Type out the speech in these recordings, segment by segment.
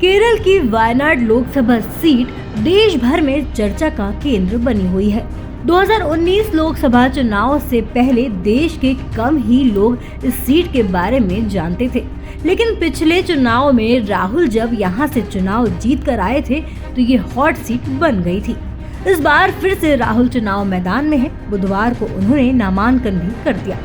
केरल की वायनाड लोकसभा सीट देश भर में चर्चा का केंद्र बनी हुई है। 2019 लोकसभा चुनाव से पहले देश के कम ही लोग इस सीट के बारे में जानते थे, लेकिन पिछले चुनाव में राहुल जब यहां से चुनाव जीत कर आए थे तो ये हॉट सीट बन गई थी। इस बार फिर से राहुल चुनाव मैदान में है। बुधवार को उन्होंने नामांकन भी कर दिया,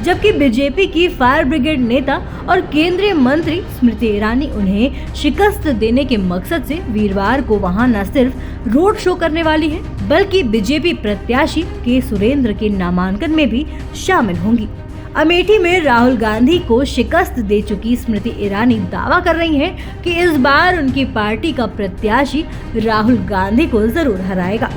जबकि बीजेपी की फायर ब्रिगेड नेता और केंद्रीय मंत्री स्मृति ईरानी उन्हें शिकस्त देने के मकसद से वीरवार को वहां न सिर्फ रोड शो करने वाली है, बल्कि बीजेपी प्रत्याशी के सुरेंद्र के नामांकन में भी शामिल होंगी। अमेठी में राहुल गांधी को शिकस्त दे चुकी स्मृति ईरानी दावा कर रही हैं कि इस बार उनकी पार्टी का प्रत्याशी राहुल गांधी को जरूर हराएगा।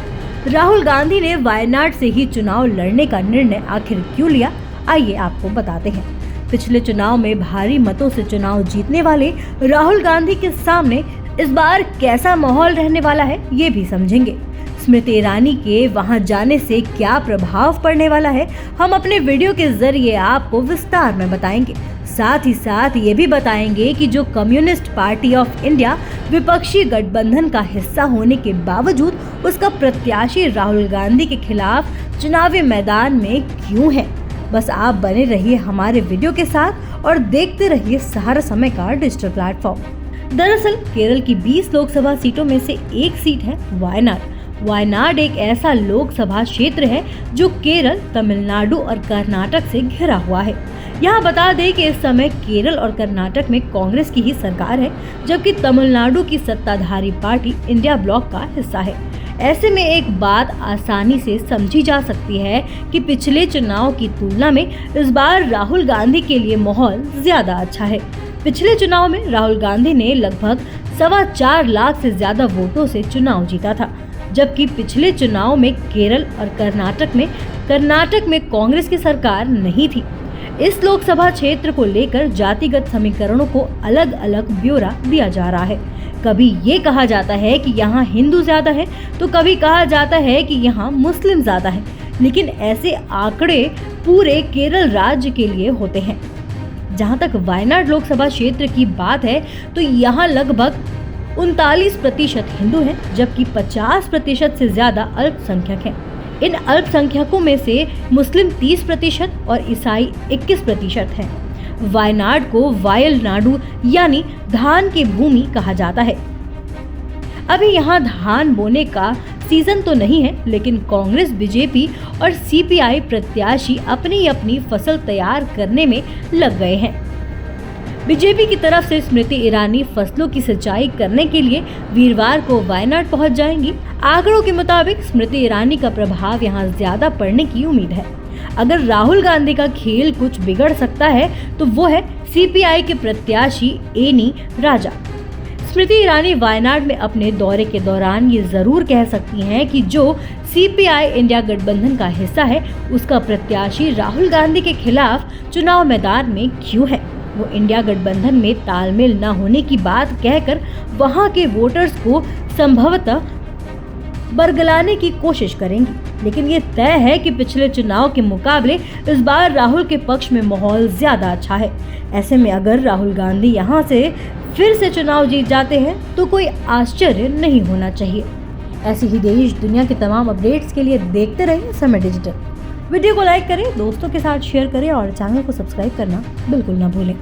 राहुल गांधी ने वायनाड से ही चुनाव लड़ने का निर्णय आखिर क्यों लिया, आइए आपको बताते हैं। पिछले चुनाव में भारी मतों से चुनाव जीतने वाले राहुल गांधी के सामने इस बार कैसा माहौल रहने वाला है, ये भी समझेंगे। स्मृति ईरानी के वहां जाने से क्या प्रभाव पड़ने वाला है, हम अपने वीडियो के जरिए आपको विस्तार में बताएंगे। साथ ही साथ ये भी बताएंगे कि जो कम्युनिस्ट पार्टी ऑफ इंडिया विपक्षी गठबंधन का हिस्सा होने के बावजूद उसका प्रत्याशी राहुल गांधी के खिलाफ चुनावी मैदान में क्यों है। बस आप बने रहिए हमारे वीडियो के साथ और देखते रहिए सहारा समय का डिजिटल प्लेटफॉर्म। दरअसल केरल की 20 लोकसभा सीटों में से एक सीट है वायनाड। वायनाड एक ऐसा लोकसभा क्षेत्र है जो केरल, तमिलनाडु और कर्नाटक से घिरा हुआ है। यहाँ बता दें कि इस समय केरल और कर्नाटक में कांग्रेस की ही सरकार है, जबकि तमिलनाडु की सत्ताधारी पार्टी इंडिया ब्लॉक का हिस्सा है। ऐसे में एक बात आसानी से समझी जा सकती है कि पिछले चुनाव की तुलना में इस बार राहुल गांधी के लिए माहौल ज्यादा अच्छा है। पिछले चुनाव में राहुल गांधी ने लगभग 4.25 लाख से ज्यादा वोटों से चुनाव जीता था, जबकि पिछले चुनाव में केरल और कर्नाटक में कांग्रेस की सरकार नहीं थी। इस लोकसभा क्षेत्र को लेकर जातिगत समीकरणों को अलग अलग ब्यौरा दिया जा रहा है। कभी ये कहा जाता है कि यहाँ हिंदू ज्यादा है, तो कभी कहा जाता है कि यहाँ मुस्लिम ज्यादा है, लेकिन ऐसे आंकड़े पूरे केरल राज्य के लिए होते हैं। जहाँ तक वायनाड लोकसभा क्षेत्र की बात है तो यहाँ लगभग 39% हिंदू हैं, जबकि 50% से ज्यादा अल्पसंख्यक हैं। इन अल्पसंख्यकों में से मुस्लिम 30% और ईसाई 21% हैं। वायनाड को वायल नाडु यानी धान की भूमि कहा जाता है। अभी यहाँ धान बोने का सीजन तो नहीं है, लेकिन कांग्रेस, बीजेपी और सीपीआई प्रत्याशी अपनी अपनी फसल तैयार करने में लग गए हैं। बीजेपी की तरफ से स्मृति ईरानी फसलों की सिंचाई करने के लिए वीरवार को वायनाड पहुंच जाएंगी। आंकड़ों के मुताबिक स्मृति ईरानी का प्रभाव यहां ज्यादा पड़ने की उम्मीद है। अगर राहुल गांधी का खेल कुछ बिगड़ सकता है तो वो है सीपीआई के प्रत्याशी एनी राजा। स्मृति ईरानी वायनाड में अपने दौरे के दौरान ये जरूर कह सकती हैं कि जो सीपीआई इंडिया गठबंधन का हिस्सा है उसका प्रत्याशी राहुल गांधी के खिलाफ चुनाव मैदान में क्यों है। वो इंडिया गठबंधन में तालमेल न होने की बात कहकर वहां के वोटर्स को संभवतः बरगलाने की कोशिश करेंगी, लेकिन ये तय है कि पिछले चुनाव के मुकाबले इस बार राहुल के पक्ष में माहौल ज्यादा अच्छा है। ऐसे में अगर राहुल गांधी यहां से फिर से चुनाव जीत जाते हैं तो कोई आश्चर्य नहीं होना चाहिए। ऐसी ही देश दुनिया के तमाम अपडेट्स के लिए देखते रहिए समय डिजिटल। वीडियो को लाइक करें, दोस्तों के साथ शेयर करें और चैनल को सब्सक्राइब करना बिल्कुल न भूलें।